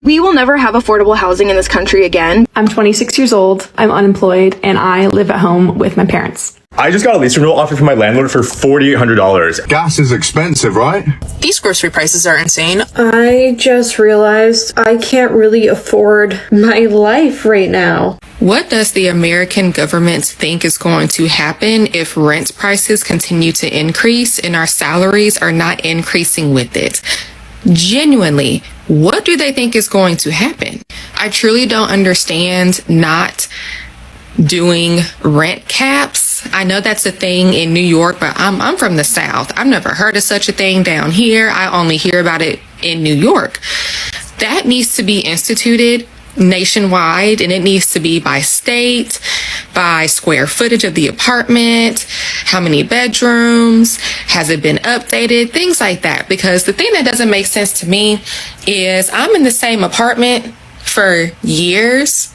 We will never have affordable housing in this country again. I'm 26 years old, I'm unemployed, and I live at home with my parents. I just got a lease renewal offer from my landlord for $4,800. Gas is expensive, right? These grocery prices are insane. I just realized I can't really afford my life right now. What does the American government think is going to happen if rent prices continue to increase and our salaries are not increasing with it? Genuinely, what do they think is going to happen? I truly don't understand not doing rent caps. I know that's a thing in New York, but I'm from the South. I've never heard of such a thing down here. I only hear about it in New York. That needs to be instituted nationwide, and it needs to be by state, by square footage of the apartment, how many bedrooms, has it been updated, things like that. Because the thing that doesn't make sense to me is I'm in the same apartment for years.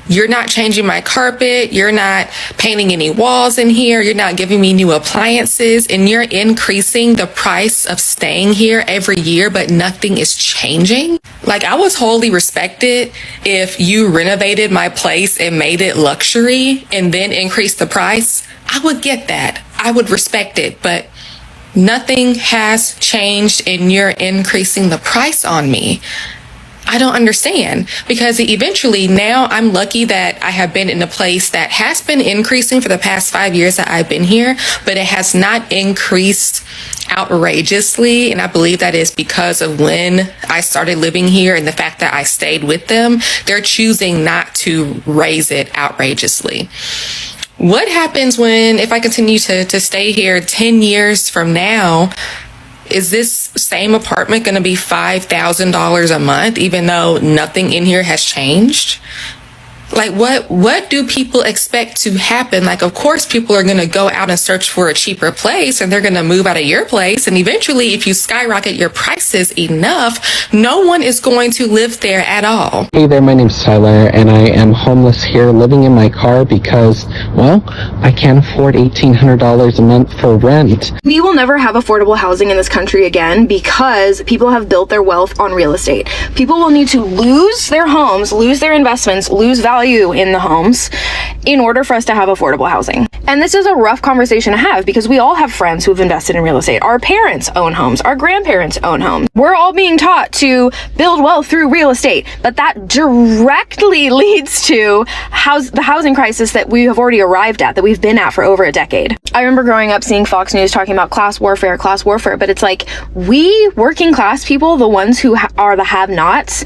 You're not changing my carpet. You're not painting any walls in here. You're not giving me new appliances, and you're increasing the price of staying here every year, but nothing is changing. Like, I was wholly respected if you renovated my place and made it luxury and then increased the price. I would get that. I would respect it, but nothing has changed and you're increasing the price on me. I don't understand, because eventually now I'm lucky that I have been in a place that has been increasing for the past 5 years that I've been here, but it has not increased outrageously. And I believe that is because of when I started living here and the fact that I stayed with them. They're choosing not to raise it outrageously. What happens if I continue to stay here 10 years from now? Is this same apartment going to be $5,000 a month, even though nothing in here has changed? Like, what do people expect to happen? Like, of course, people are going to go out and search for a cheaper place, and they're going to move out of your place. And eventually, if you skyrocket your prices enough, no one is going to live there at all. Hey there, my name's Tyler, and I am homeless here living in my car because, well, I can't afford $1,800 a month for rent. We will never have affordable housing in this country again because people have built their wealth on real estate. People will need to lose their homes, lose their investments, lose value in the homes in order for us to have affordable housing. And this is a rough conversation to have because we all have friends who've invested in real estate. Our parents own homes. Our grandparents own homes. We're all being taught to build wealth through real estate, but that directly leads to the housing crisis that we have already arrived at, that we've been at for over a decade. I remember growing up seeing Fox News talking about class warfare, but it's like, we working class people, the ones who are the have-nots,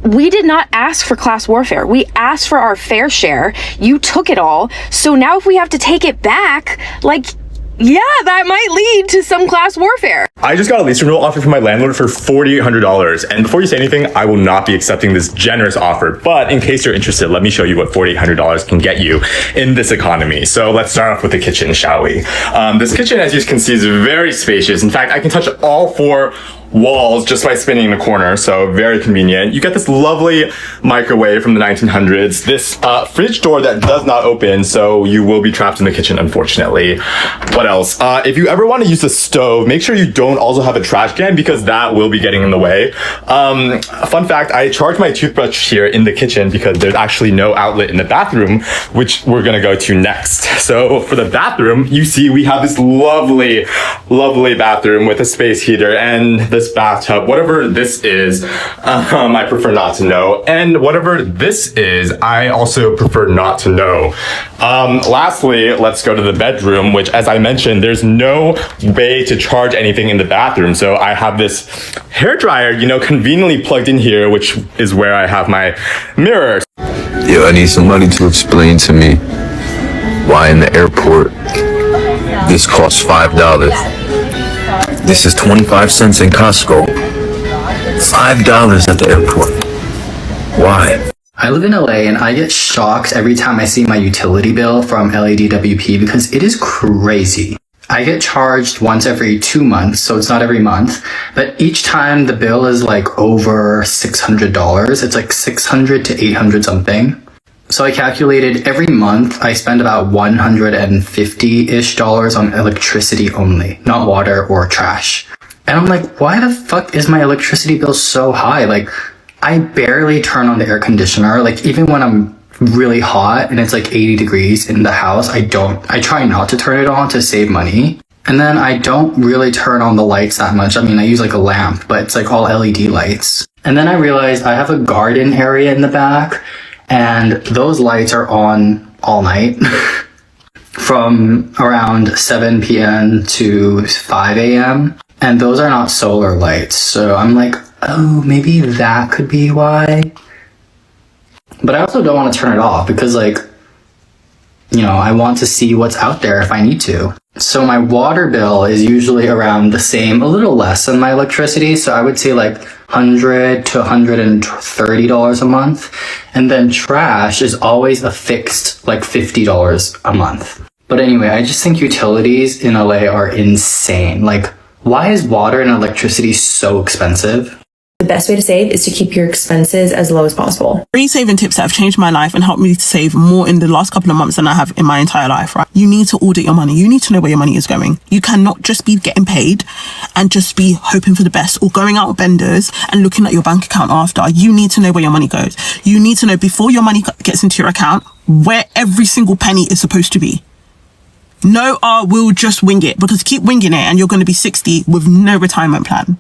we did not ask for class warfare. We asked for our fair share. You took it all. So now if we have to take it back, that might lead to some class warfare. I just got a lease renewal offer from my landlord for $4,800. And before you say anything, I will not be accepting this generous offer. But in case you're interested, let me show you what $4,800 can get you in this economy. So let's start off with the kitchen, shall we? This kitchen, as you can see, is very spacious. In fact, I can touch all four walls just by spinning the corner, so very convenient. You get this lovely microwave from the 1900s, this fridge door that does not open, so you will be trapped in the kitchen, unfortunately. What else? If you ever want to use the stove, make sure you don't also have a trash can because that will be getting in the way. Fun fact, I charge my toothbrush here in the kitchen because there's actually no outlet in the bathroom, which we're gonna go to next. So for the bathroom, you see we have this lovely, lovely bathroom with a space heater and this bathtub. Whatever this is, I prefer not to know. And whatever this is, I also prefer not to know. Lastly, let's go to the bedroom, which, as I mentioned, there's no way to charge anything in the bathroom. So I have this hairdryer, conveniently plugged in here, which is where I have my mirror. Yo, I need somebody to explain to me why in the airport this costs $5. This is 25 cents in Costco. $5 at the airport. Why? I live in LA and I get shocked every time I see my utility bill from LADWP because it is crazy. I get charged once every 2 months, so it's not every month, but each time the bill is over $600. It's $600 to $800 something. So I calculated every month I spend about $150-ish on electricity only, not water or trash. And I'm like, why the fuck is my electricity bill so high? I barely turn on the air conditioner. Like even when I'm really hot and it's like 80 degrees in the house, I try not to turn it on to save money. And then I don't really turn on the lights that much. I mean, I use like a lamp, but it's like all LED lights. And then I realized I have a garden area in the back, and those lights are on all night from around 7 p.m. to 5 a.m. And those are not solar lights. So I'm like, oh, maybe that could be why. But I also don't want to turn it off because, like, you know, I want to see what's out there if I need to. So my water bill is usually around the same, a little less than my electricity. So I would say like $100 to $130 a month. And then trash is always a fixed like $50 a month. But anyway, I just think utilities in LA are insane. Like, why is water and electricity so expensive? The best way to save is to keep your expenses as low as possible. 3 saving tips that have changed my life and helped me to save more in the last couple of months than I have in my entire life, right? You need to audit your money. You need to know where your money is going. You cannot just be getting paid and just be hoping for the best or going out with vendors and looking at your bank account after. You need to know where your money goes. You need to know before your money gets into your account where every single penny is supposed to be. No, we'll just wing it, because keep winging it and you're going to be 60 with no retirement plan.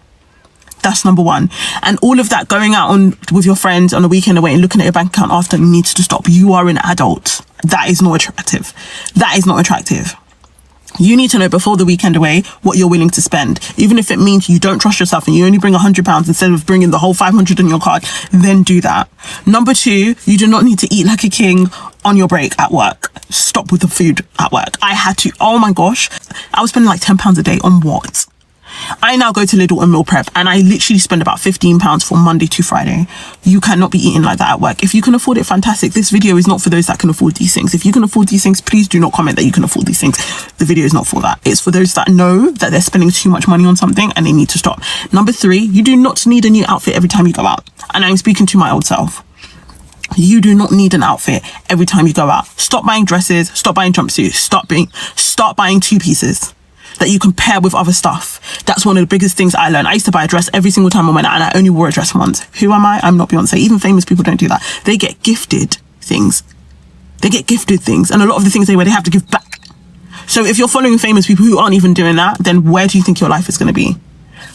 That's number one. And all of that going out with your friends on a weekend away and looking at your bank account after needs to stop. You are an adult. That is not attractive. That is not attractive. You need to know before the weekend away what you're willing to spend. Even if it means you don't trust yourself and you only bring £100 instead of bringing the whole 500 on your card, then do that. Number two, you do not need to eat like a king on your break at work. Stop with the food at work. I had to, oh my gosh, I was spending like £10 a day on what? I now go to Lidl and meal prep, and I literally spend about £15 for Monday to Friday. You cannot be eating like that at work. If you can afford it, fantastic. This video is not for those that can afford these things. If you can afford these things, please do not comment that you can afford these things. The video is not for that. It's for those that know that they're spending too much money on something and they need to stop. Number three, you do not need a new outfit every time you go out. And I'm speaking to my old self. You do not need an outfit every time you go out. Stop buying dresses, stop buying jumpsuits, start buying two pieces that you can pair with other stuff. That's one of the biggest things I learned. I used to buy a dress every single time I went out, and I only wore a dress once. Who am I? I'm not Beyonce. Even famous people don't do that. They get gifted things. And a lot of the things they wear, they have to give back. So if you're following famous people who aren't even doing that, then where do you think your life is going to be?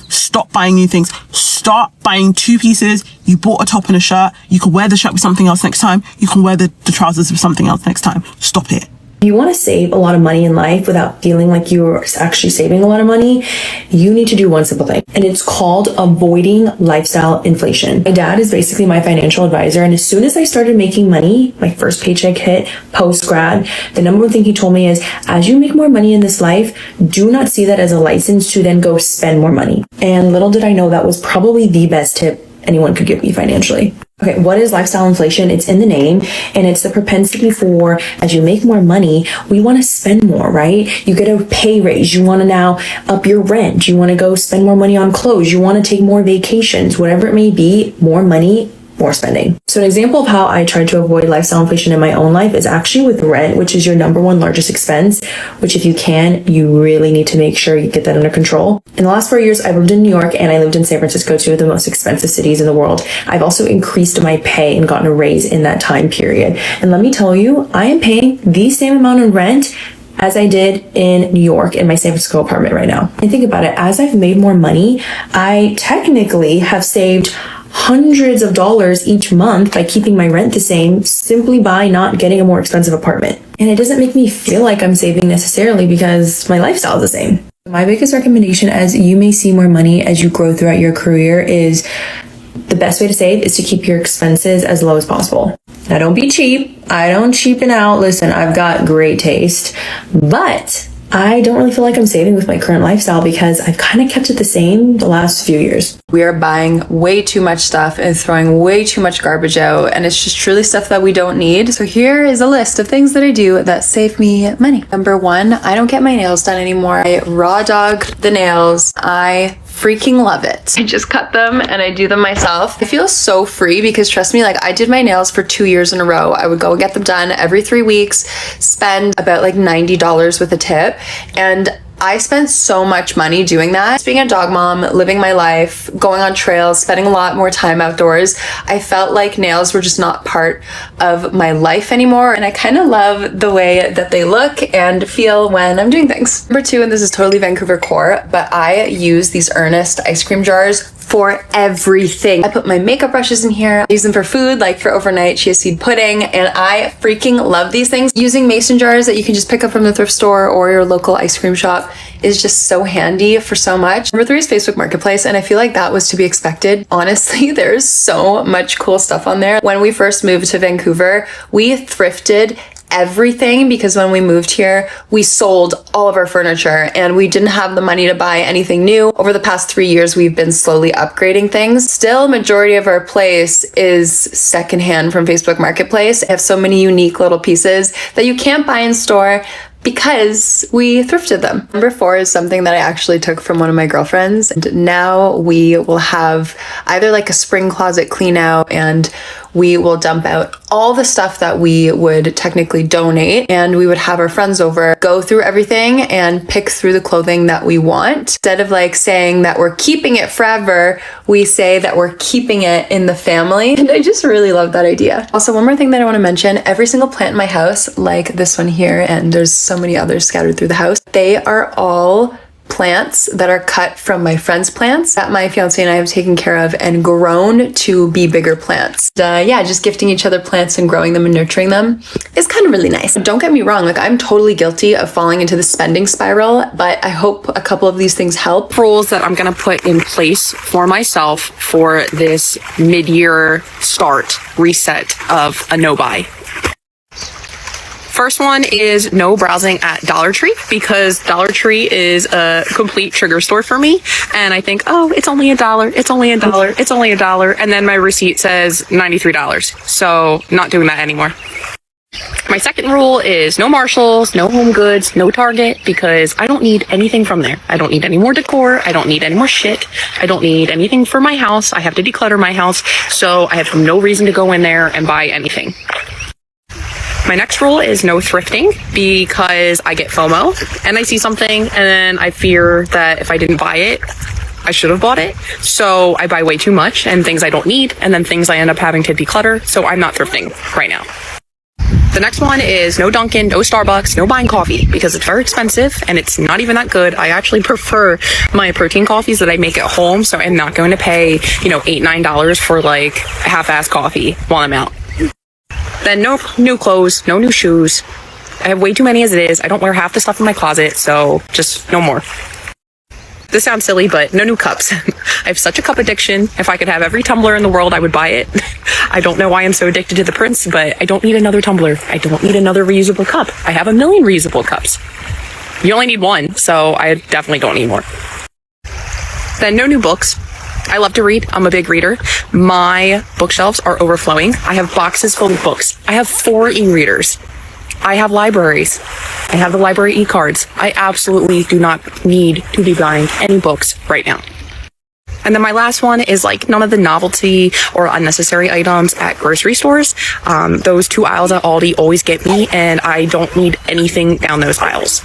Stop buying new things. Start buying two pieces. You bought a top and a shirt. You can wear the shirt with something else next time. You can wear the trousers with something else next time. Stop it. If you want to save a lot of money in life without feeling like you're actually saving a lot of money, you need to do one simple thing, and it's called avoiding lifestyle inflation. My dad is basically my financial advisor, and as soon as I started making money, my first paycheck hit post-grad, the number one thing he told me is, as you make more money in this life, do not see that as a license to then go spend more money. And little did I know that was probably the best tip anyone could give me financially. Okay, what is lifestyle inflation? It's in the name, and it's the propensity for, as you make more money, we want to spend more, right? You get a pay raise. You want to now up your rent. You want to go spend more money on clothes. You want to take more vacations, whatever it may be, more money, more spending. So an example of how I try to avoid lifestyle inflation in my own life is actually with rent, which is your number one largest expense, which if you can, you really need to make sure you get that under control. In the last 4 years, I lived in New York and I lived in San Francisco, two of the most expensive cities in the world. I've also increased my pay and gotten a raise in that time period. And let me tell you, I am paying the same amount of rent as I did in New York in my San Francisco apartment right now. And think about it, as I've made more money, I technically have saved hundreds of dollars each month by keeping my rent the same, simply by not getting a more expensive apartment. And it doesn't make me feel like I'm saving necessarily because my lifestyle is the same. My biggest recommendation as you may see more money as you grow throughout your career is the best way to save is to keep your expenses as low as possible. Now, don't be cheap. I don't cheapen out. Listen, I've got great taste, but I don't really feel like I'm saving with my current lifestyle because I've kind of kept it the same the last few years. We are buying way too much stuff and throwing way too much garbage out, and it's just truly stuff that we don't need. So here is a list of things that I do that save me money. Number one, I don't get my nails done anymore. I raw dog the nails. I freaking love it. I just cut them and I do them myself. I feel so free because trust me, like I did my nails for 2 years in a row. I would go and get them done every 3 weeks, spend about like $90 with a tip, and I spent so much money doing that. Being a dog mom, living my life, going on trails, spending a lot more time outdoors, I felt like nails were just not part of my life anymore. And I kind of love the way that they look and feel when I'm doing things. Number 2, and this is totally Vancouver core, but I use these Earnest ice cream jars for everything. I put my makeup brushes in here. I use them for food, like for overnight chia seed pudding, and I freaking love these things. Using mason jars that you can just pick up from the thrift store or your local ice cream shop is just so handy for so much. Number 3 is Facebook Marketplace, and I feel like that was to be expected. Honestly, there's so much cool stuff on there. When we first moved to Vancouver, we thrifted everything because when we moved here, we sold all of our furniture and we didn't have the money to buy anything new. Over the past 3 years, we've been slowly upgrading things. Still, majority of our place is secondhand from Facebook Marketplace. I have so many unique little pieces that you can't buy in store because we thrifted them. Number 4 is something that I actually took from one of my girlfriends. And now we will have either like a spring closet clean out, and we will dump out all the stuff that we would technically donate, and we would have our friends over, go through everything and pick through the clothing that we want. Instead of like saying that we're keeping it forever, we say that we're keeping it in the family. And I just really love that idea. Also, one more thing that I want to mention, every single plant in my house, like this one here, and there's so many others scattered through the house, they are all plants that are cut from my friends' plants that my fiance and I have taken care of and grown to be bigger plants. Yeah, just gifting each other plants and growing them and nurturing them is kind of really nice. Don't get me wrong, like I'm totally guilty of falling into the spending spiral, but I hope a couple of these things help. Rules that I'm gonna put in place for myself for this mid-year reset of a no-buy. First one is no browsing at Dollar Tree, because Dollar Tree is a complete trigger store for me. And I think, oh, it's only $1, it's only $1, it's only $1. And then my receipt says $93. So not doing that anymore. My second rule is no Marshalls, no Home Goods, no Target, because I don't need anything from there. I don't need any more decor. I don't need any more shit. I don't need anything for my house. I have to declutter my house. So I have no reason to go in there and buy anything. My next rule is no thrifting, because I get FOMO and I see something and then I fear that if I didn't buy it, I should have bought it. So I buy way too much and things I don't need, and then things I end up having to declutter. So I'm not thrifting right now. The next one is no Dunkin', no Starbucks, no buying coffee, because it's very expensive and it's not even that good. I actually prefer my protein coffees that I make at home, so I'm not going to pay, $8, $9 for like half-ass coffee while I'm out. Then no new clothes, no new shoes. I have way too many as it is. I don't wear half the stuff in my closet, so just no more. This sounds silly, but no new cups. I have such a cup addiction. If I could have every tumbler in the world, I would buy it. I don't know why I'm so addicted to the Prince, but I don't need another tumbler. I don't need another reusable cup. I have 1 million reusable cups. You only need one, so I definitely don't need more. Then no new books. I love to read. I'm a big reader. My bookshelves are overflowing. I have boxes full of books. I have 4 e-readers. I have libraries. I have the library e-cards. I absolutely do not need to be buying any books right now. And then my last one is like none of the novelty or unnecessary items at grocery stores. Those 2 aisles at Aldi always get me, and I don't need anything down those aisles.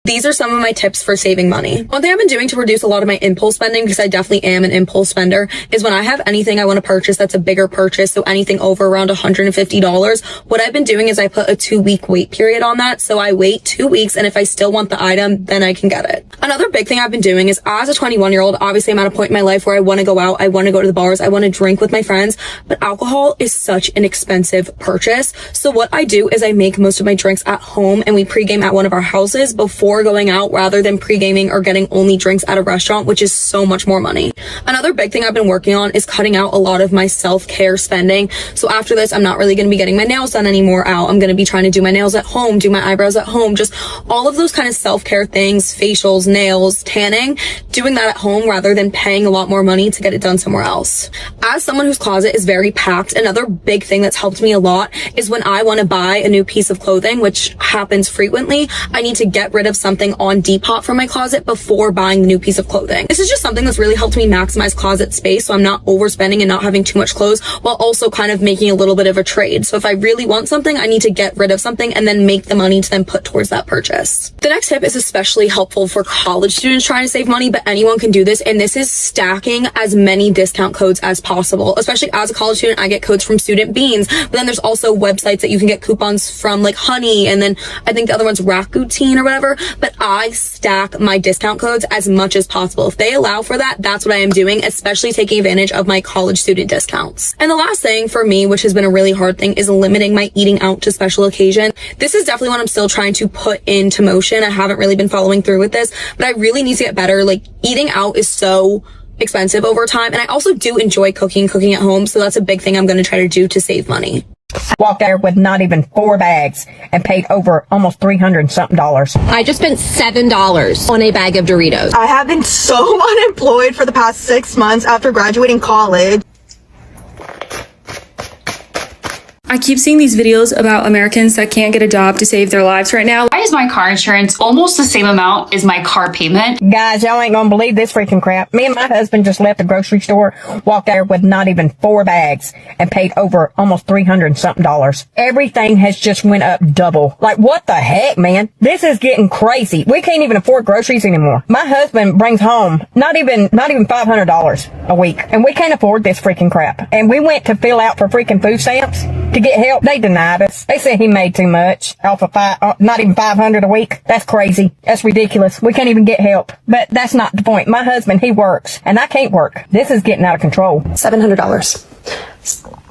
These are some of my tips for saving money. One thing I've been doing to reduce a lot of my impulse spending, because I definitely am an impulse spender, is when I have anything I want to purchase that's a bigger purchase, so anything over around $150, what I've been doing is I put a 2-week wait period on that. So I wait 2 weeks, and if I still want the item, then I can get it. Another big thing I've been doing is, as a 21-year-old, obviously I'm at a point in my life where I want to go out, I want to go to the bars, I want to drink with my friends, but alcohol is such an expensive purchase. So what I do is I make most of my drinks at home, and we pregame at one of our houses before going out, rather than pre-gaming or getting only drinks at a restaurant, which is so much more money. Another big thing I've been working on is cutting out a lot of my self-care spending. So after this, I'm not really going to be getting my nails done anymore out. I'm going to be trying to do my nails at home, do my eyebrows at home, just all of those kind of self-care things, facials, nails, tanning, doing that at home rather than paying a lot more money to get it done somewhere else. As someone whose closet is very packed, another big thing that's helped me a lot is when I want to buy a new piece of clothing, which happens frequently, I need to get rid of something on Depop from my closet before buying the new piece of clothing. This is just something that's really helped me maximize closet space, so I'm not overspending and not having too much clothes, while also kind of making a little bit of a trade. So if I really want something, I need to get rid of something and then make the money to then put towards that purchase. The next tip is especially helpful for college students trying to save money, but anyone can do this, and this is stacking as many discount codes as possible. Especially as a college student, I get codes from Student Beans, but then there's also websites that you can get coupons from, like Honey, and then I think the other one's Rakuten or whatever. But I stack my discount codes as much as possible. If they allow for that, that's what I am doing, especially taking advantage of my college student discounts. And the last thing for me, which has been a really hard thing, is limiting my eating out to special occasion. This is definitely what I'm still trying to put into motion. I haven't really been following through with this, but I really need to get better. Like, eating out is so expensive over time, and I also do enjoy cooking at home, so that's a big thing I'm going to try to do to save money. Walked there with not even 4 bags and paid over almost $300 and something. I just spent $7 on a bag of Doritos. I have been so unemployed for the past 6 months after graduating college. I keep seeing these videos about Americans that can't get a job to save their lives right now. Why is my car insurance almost the same amount as my car payment? Guys, y'all ain't gonna believe this freaking crap. Me and my husband just left the grocery store, walked there with not even 4 bags and paid over almost $300 and something. Everything has just went up double. Like, what the heck, man? This is getting crazy. We can't even afford groceries anymore. My husband brings home not even $500 a week, and we can't afford this freaking crap. And we went to fill out for freaking food stamps to get help. They denied us. They said he made too much off of not even $500 a week. That's crazy. That's ridiculous. We can't even get help. But that's not the point. My husband, he works, and I can't work. This is getting out of control. $700.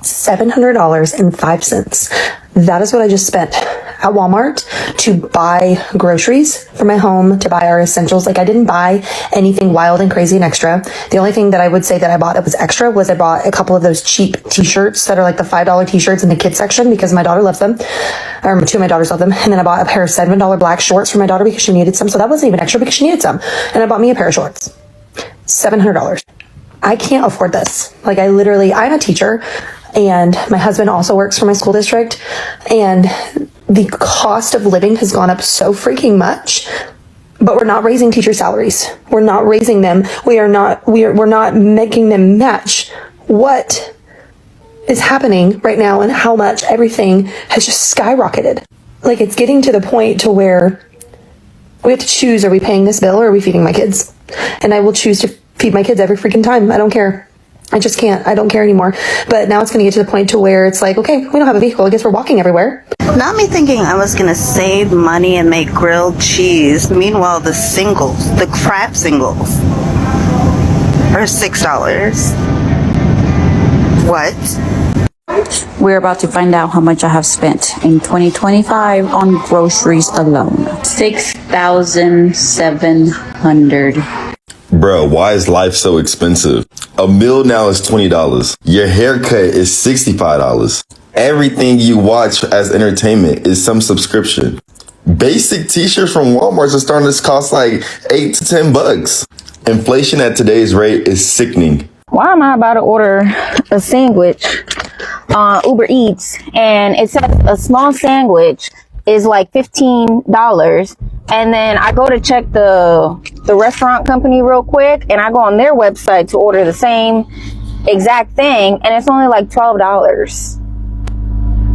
$700.05. That is what I just spent at Walmart to buy groceries for my home, to buy our essentials. Like, I didn't buy anything wild and crazy and extra. The only thing that I would say that I bought that was extra was I bought a couple of those cheap t-shirts that are like the $5 t-shirts in the kids section because my daughter loves them. Or 2 of my daughters love them. And then I bought a pair of $7 black shorts for my daughter because she needed some. So that wasn't even extra because she needed some. And I bought me a pair of shorts. $700. I can't afford this. Like, I'm a teacher, and my husband also works for my school district, and the cost of living has gone up so freaking much, but we're not raising teacher salaries. We're not raising them. We're not making them match what is happening right now and how much everything has just skyrocketed. Like, it's getting to the point to where we have to choose, are we paying this bill or are we feeding my kids? And I will choose to feed my kids every freaking time. I don't care. I just can't. I don't care anymore. But now it's going to get to the point to where it's like, okay, we don't have a vehicle. I guess we're walking everywhere. Not me thinking I was going to save money and make grilled cheese. Meanwhile, the crab singles are $6. What? We're about to find out how much I have spent in 2025 on groceries alone. $6,700. Bro, why is life so expensive? A meal now is $20. Your haircut is $65. Everything you watch as entertainment is some subscription. Basic t-shirts from Walmart are starting to cost like $8 to $10. Inflation at today's rate is sickening. Why am I about to order a sandwich on Uber Eats, and it says a small sandwich is like $15, and then I go to check the restaurant company real quick, and I go on their website to order the same exact thing, and it's only like $12.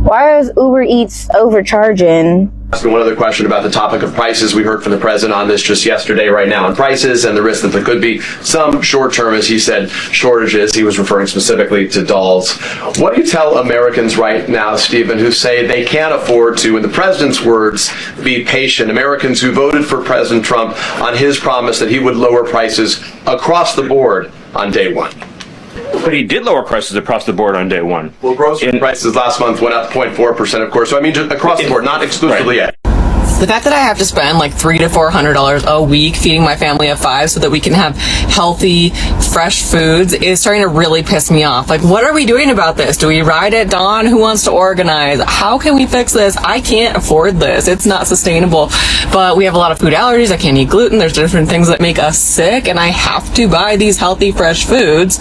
Why is Uber Eats overcharging? One other question about the topic of prices. We heard from the president on this just yesterday right now on prices and the risk that there could be some short-term, as he said, shortages. He was referring specifically to dolls. What do you tell Americans right now, Stephen, who say they can't afford to, in the president's words, be patient? Americans who voted for President Trump on his promise that he would lower prices across the board on day one. But he did lower prices across the board on day one. Well, grocery prices last month went up 0.4%, of course. So I mean, just across the board, not exclusively yet. The fact that I have to spend like $300 to $400 a week feeding my family of 5 so that we can have healthy, fresh foods is starting to really piss me off. Like, what are we doing about this? Do we ride at dawn? Who wants to organize? How can we fix this? I can't afford this. It's not sustainable. But we have a lot of food allergies. I can't eat gluten. There's different things that make us sick, and I have to buy these healthy, fresh foods.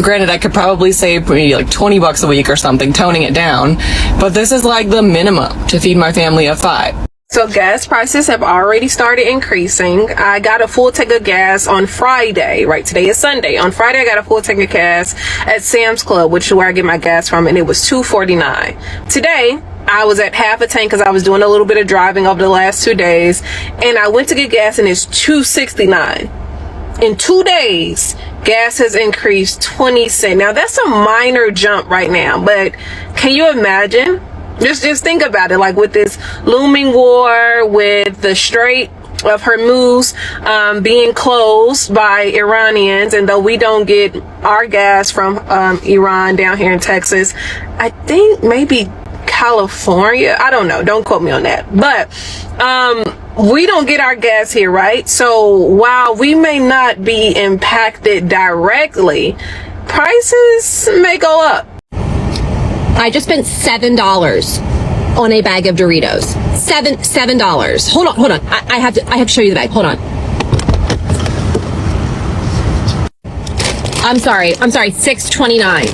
Granted, I could probably save maybe like $20 a week or something, toning it down, but this is like the minimum to feed my family of 5. So gas prices have already started increasing. I got a full tank of gas on Friday, right? Today is Sunday. On Friday, I got a full tank of gas at Sam's Club, which is where I get my gas from, and it was $2.49. Today, I was at half a tank because I was doing a little bit of driving over the last 2 days, and I went to get gas and it's $2.69. In 2 days, gas has increased 20 cents. Now that's a minor jump right now, but can you imagine? Just think about it, like with this looming war, with the Strait of Hormuz being closed by Iranians, and though we don't get our gas from Iran down here in Texas, I think maybe California, I don't know, don't quote me on that, but we don't get our gas here, right? So while we may not be impacted directly, prices may go up. I just spent $7 on a bag of Doritos. $7. Hold on. I have to show you the bag. Hold on. I'm sorry. $6.29.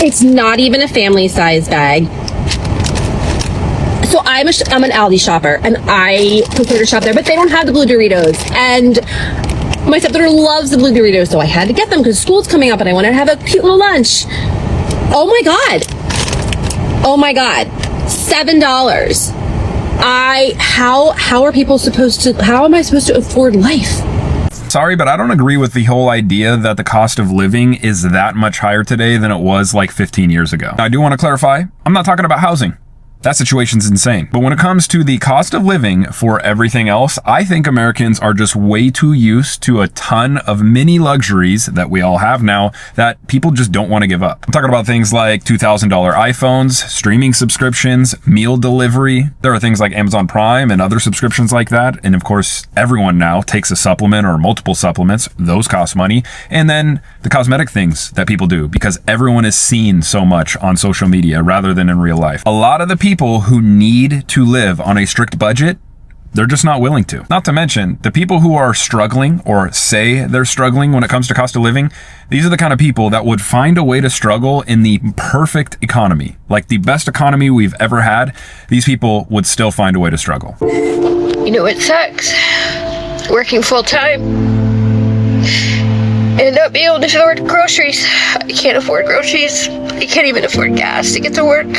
It's not even a family size bag. So I'm an Aldi shopper, and I prefer to shop there, but they don't have the blue Doritos. And my stepdaughter loves the blue Doritos, so I had to get them because school's coming up and I wanted to have a cute little lunch. Oh my God. $7. How are people supposed to, how am I supposed to afford life? Sorry, but I don't agree with the whole idea that the cost of living is that much higher today than it was like 15 years ago. I do want to clarify, I'm not talking about housing. That situation's insane. But when it comes to the cost of living for everything else, I think Americans are just way too used to a ton of mini luxuries that we all have now that people just don't want to give up. I'm talking about things like $2,000 iPhones, streaming subscriptions, meal delivery. There are things like Amazon Prime and other subscriptions like that. And of course, everyone now takes a supplement or multiple supplements. Those cost money. And then the cosmetic things that people do because everyone is seen so much on social media rather than in real life. A lot of the people who need to live on a strict budget, they're just not willing to. Not to mention, the people who are struggling or say they're struggling when it comes to cost of living, these are the kind of people that would find a way to struggle in the perfect economy. Like the best economy we've ever had, these people would still find a way to struggle. You know, it sucks. Working full time and not being able to afford groceries. I can't afford groceries. I can't even afford gas to get to work.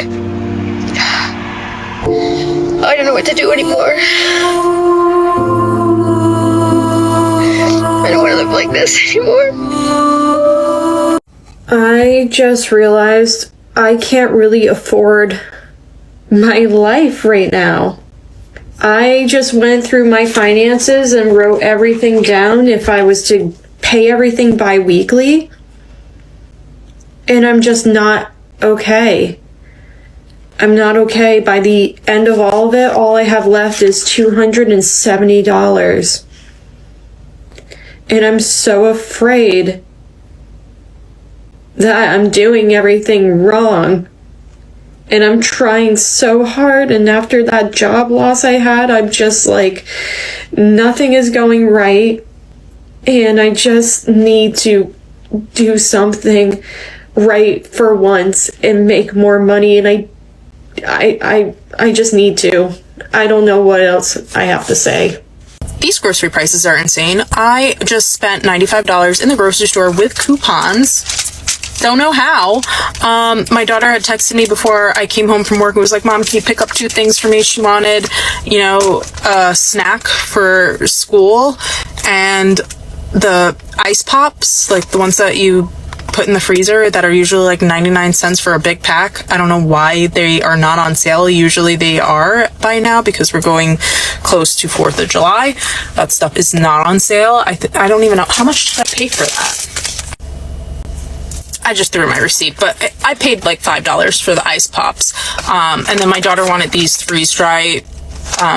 I don't know what to do anymore. I don't want to live like this anymore. I just realized I can't really afford my life right now. I just went through my finances and wrote everything down if I was to pay everything bi-weekly. And I'm just not okay. I'm not okay. By the end of all of it, all I have left is $270. And I'm so afraid that I'm doing everything wrong. And I'm trying so hard, and after that job loss I had, I'm just like, nothing is going right. And I just need to do something right for once and make more money, and I just need to. I don't know what else I have to say. These grocery prices are insane. I just spent $95 in the grocery store with coupons. Don't know how. My daughter had texted me before I came home from work and was like, Mom, can you pick up 2 things for me? She wanted, a snack for school and the ice pops, like the ones that you put in the freezer that are usually like 99 cents for a big pack. I don't know why they are not on sale. Usually they are by now because we're going close to 4th of July. That stuff is not on sale. I don't even know. How much did I pay for that? I just threw my receipt, but I paid like $5 for the ice pops. And then my daughter wanted these freeze-dry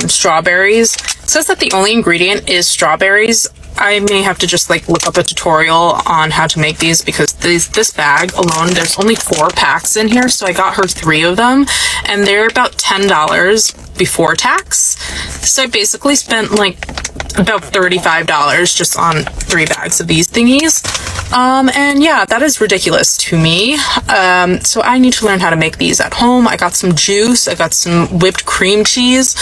strawberries. It says that the only ingredient is strawberries. I may have to just like look up a tutorial on how to make these, because this bag alone, there's only 4 packs in here, so I got her 3 of them, and they're about $10 before tax. So I basically spent like about $35 just on 3 bags of these thingies. And yeah, that is ridiculous to me. So I need to learn how to make these at home. I got some juice, I got some whipped cream cheese,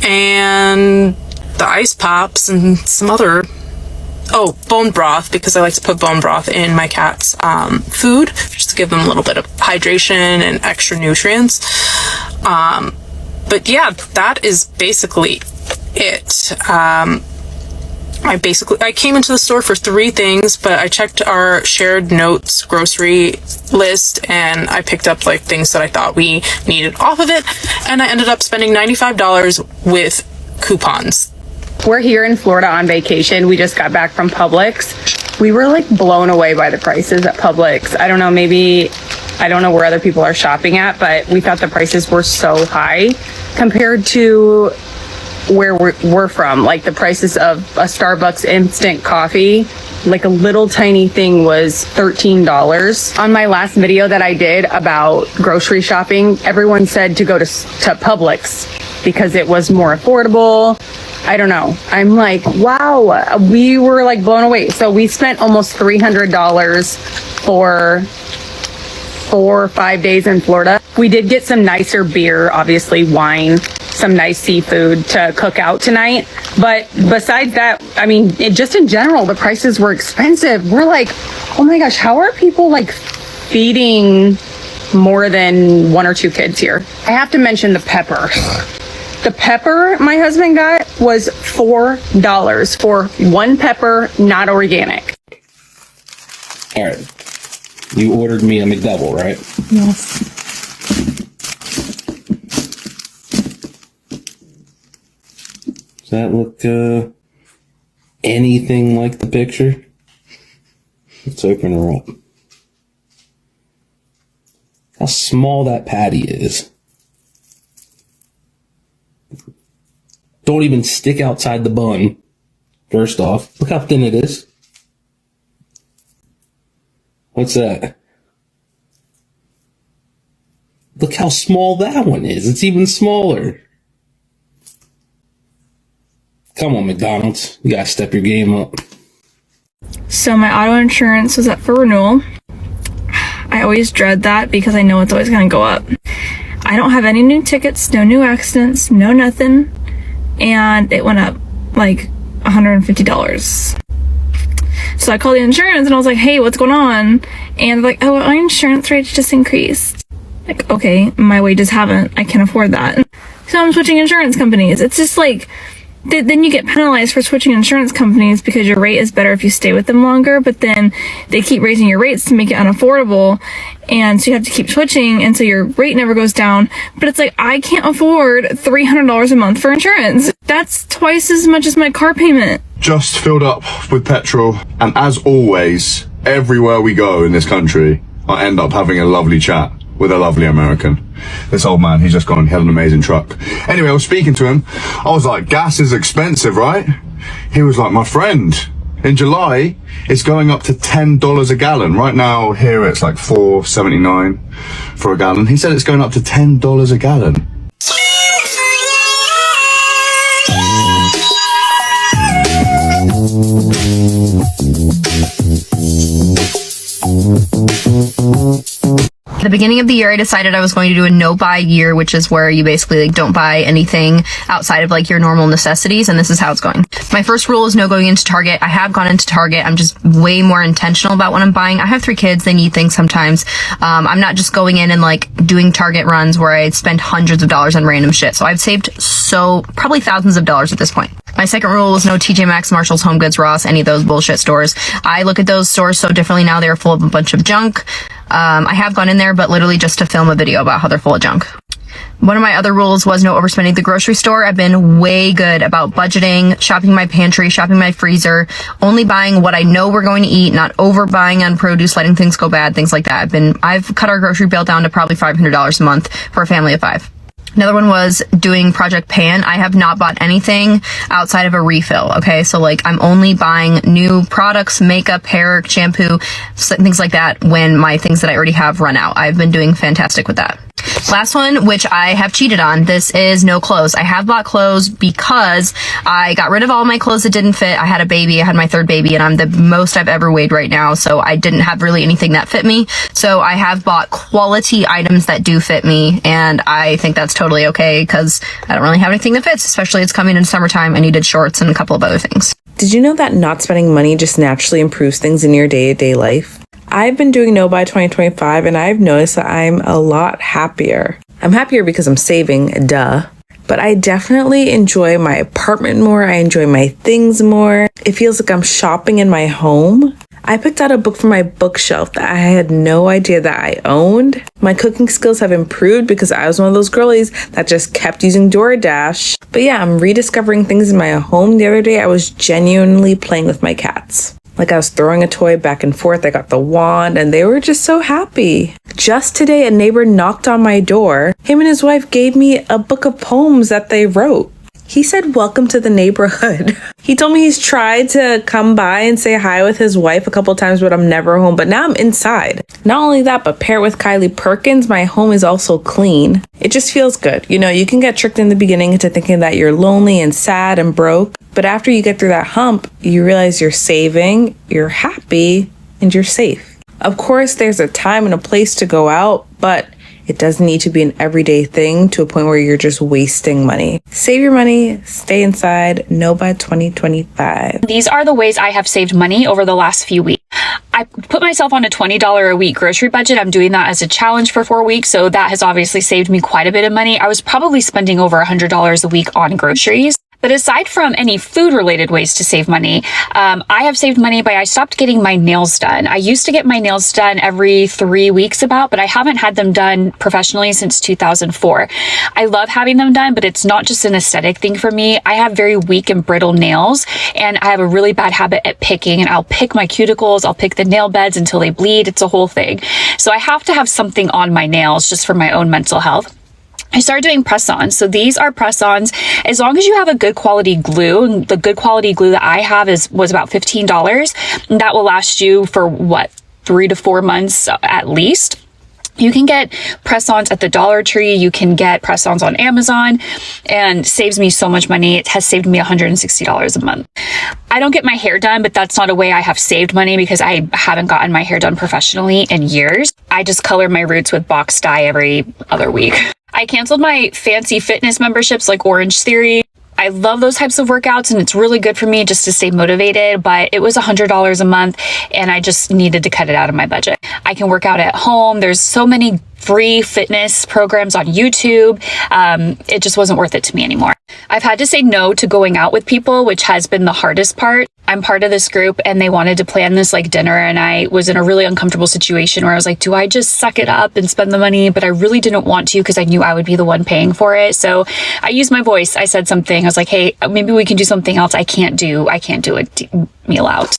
and the ice pops, and some other, bone broth, because I like to put bone broth in my cat's food, just to give them a little bit of hydration and extra nutrients. But yeah, that is basically it. I came into the store for 3 things, but I checked our shared notes grocery list, and I picked up like things that I thought we needed off of it, and I ended up spending $95 with coupons. We're here in Florida on vacation. We just got back from Publix. We were like blown away by the prices at Publix. I don't know where other people are shopping at, but we thought the prices were so high compared to where we're from. Like the prices of a Starbucks instant coffee, like a little tiny thing was $13. On my last video that I did about grocery shopping, everyone said to go to Publix because it was more affordable. I don't know. I'm like, wow, we were like blown away. So we spent almost $300 for 4 or 5 days in Florida. We did get some nicer beer, obviously wine, some nice seafood to cook out tonight. But besides that, I mean, just in general, the prices were expensive. We're like, oh my gosh, how are people like feeding more than 1 or 2 kids here? I have to mention the pepper. The pepper my husband got was $4 for 1 pepper, not organic. All right. You ordered me a McDouble, right? Yes. Does that look anything like the picture? Let's open her up. How small that patty is. Don't even stick outside the bun. First off, look how thin it is. What's that? Look how small that one is. It's even smaller. Come on, McDonald's. You gotta step your game up. So my auto insurance was up for renewal. I always dread that because I know it's always gonna go up. I don't have any new tickets, no new accidents, no nothing. And it went up like $150. So I called the insurance and I was like, hey, what's going on? And they're like, oh, our insurance rates just increased. Like, okay, my wages haven't. I can't afford that. So I'm switching insurance companies. It's just like, then you get penalized for switching insurance companies because your rate is better if you stay with them longer, but then they keep raising your rates to make it unaffordable, and so you have to keep switching, and so your rate never goes down. But it's like, I can't afford $300 a month for insurance. That's twice as much as my car payment. Just filled up with petrol, and as always, everywhere we go in this country, I end up having a lovely chat with a lovely American. This old man, he's just gone, he had an amazing truck. Anyway, I was speaking to him. I was like, gas is expensive, right? He was like, my friend, in July, it's going up to $10 a gallon. Right now, here it's like $4.79 for a gallon. He said it's going up to $10 a gallon. At the beginning of the year, I decided I was going to do a no-buy year, which is where you basically like don't buy anything outside of like your normal necessities, and this is how it's going. My first rule is no going into Target. I have gone into Target. I'm just way more intentional about what I'm buying. I have 3 kids. They need things sometimes. I'm not just going in and like doing Target runs where I spend hundreds of dollars on random shit. So I've saved probably thousands of dollars at this point. My second rule is no TJ Maxx, Marshalls, Home Goods, Ross, any of those bullshit stores. I look at those stores so differently now. They are full of a bunch of junk. I have gone in there, but literally just to film a video about how they're full of junk. One of my other rules was no overspending at the grocery store. I've been way good about budgeting, shopping my pantry, shopping my freezer, only buying what I know we're going to eat, not overbuying on produce, letting things go bad, things like that. I've cut our grocery bill down to probably $500 a month for a family of 5. Another one was doing Project Pan. I have not bought anything outside of a refill, okay? So like I'm only buying new products, makeup, hair, shampoo, things like that when my things that I already have run out. I've been doing fantastic with that. Last one, which I have cheated on, this is no clothes. I have bought clothes because I got rid of all my clothes that didn't fit. I had a baby, I had my third baby, and I'm the most I've ever weighed right now, so I didn't have really anything that fit me. So I have bought quality items that do fit me, and I think that's totally okay because I don't really have anything that fits, especially it's coming in summertime. I needed shorts and a couple of other things. Did you know that not spending money just naturally improves things in your day-to-day life? I've been doing No Buy 2025 and I've noticed that I'm a lot happier. I'm happier because I'm saving, duh. But I definitely enjoy my apartment more. I enjoy my things more. It feels like I'm shopping in my home. I picked out a book from my bookshelf that I had no idea that I owned. My cooking skills have improved because I was one of those girlies that just kept using DoorDash. But yeah, I'm rediscovering things in my home. The other day, I was genuinely playing with my cats. Like I was throwing a toy back and forth. I got the wand and they were just so happy. Just today, a neighbor knocked on my door. Him and his wife gave me a book of poems that they wrote. He said, "Welcome to the neighborhood." He told me he's tried to come by and say hi with his wife a couple times, but I'm never home. But now I'm inside. Not only that, but paired with Kylie Perkins, my home is also clean. It just feels good. You know, you can get tricked in the beginning into thinking that you're lonely and sad and broke. But after you get through that hump, you realize you're saving, you're happy, and you're safe. Of course, there's a time and a place to go out, but it doesn't need to be an everyday thing to a point where you're just wasting money. Save your money, stay inside, No Buy 2025. These are the ways I have saved money over the last few weeks. I put myself on a $20 a week grocery budget. I'm doing that as a challenge for 4 weeks, so that has obviously saved me quite a bit of money. I was probably spending over $100 a week on groceries. But aside from any food-related ways to save money, I have saved money by I stopped getting my nails done. I used to get my nails done every 3 weeks but I haven't had them done professionally since 2004. I love having them done, but it's not just an aesthetic thing for me. I have very weak and brittle nails, and I have a really bad habit at picking, and I'll pick my cuticles, I'll pick the nail beds until they bleed. It's a whole thing. So I have to have something on my nails just for my own mental health. I started doing press-ons. So these are press-ons. As long as you have a good quality glue, and the good quality glue that I have was about $15. And that will last you for 3 to 4 months at least. You can get press-ons at the Dollar Tree. You can get press-ons on Amazon, and saves me so much money. It has saved me $160 a month. I don't get my hair done, but that's not a way I have saved money because I haven't gotten my hair done professionally in years. I just color my roots with box dye every other week. I canceled my fancy fitness memberships like Orange Theory. I love those types of workouts and it's really good for me just to stay motivated, but it was $100 a month and I just needed to cut it out of my budget. I can work out at home. There's so many free fitness programs on YouTube. It just wasn't worth it to me anymore. I've had to say no to going out with people, which has been the hardest part. I'm part of this group and they wanted to plan this like dinner, and I was in a really uncomfortable situation where I was like, do I just suck it up and spend the money? But I really didn't want to because I knew I would be the one paying for it. So I used my voice. I said something. I was like, hey, maybe we can do something else. I can't do a meal out.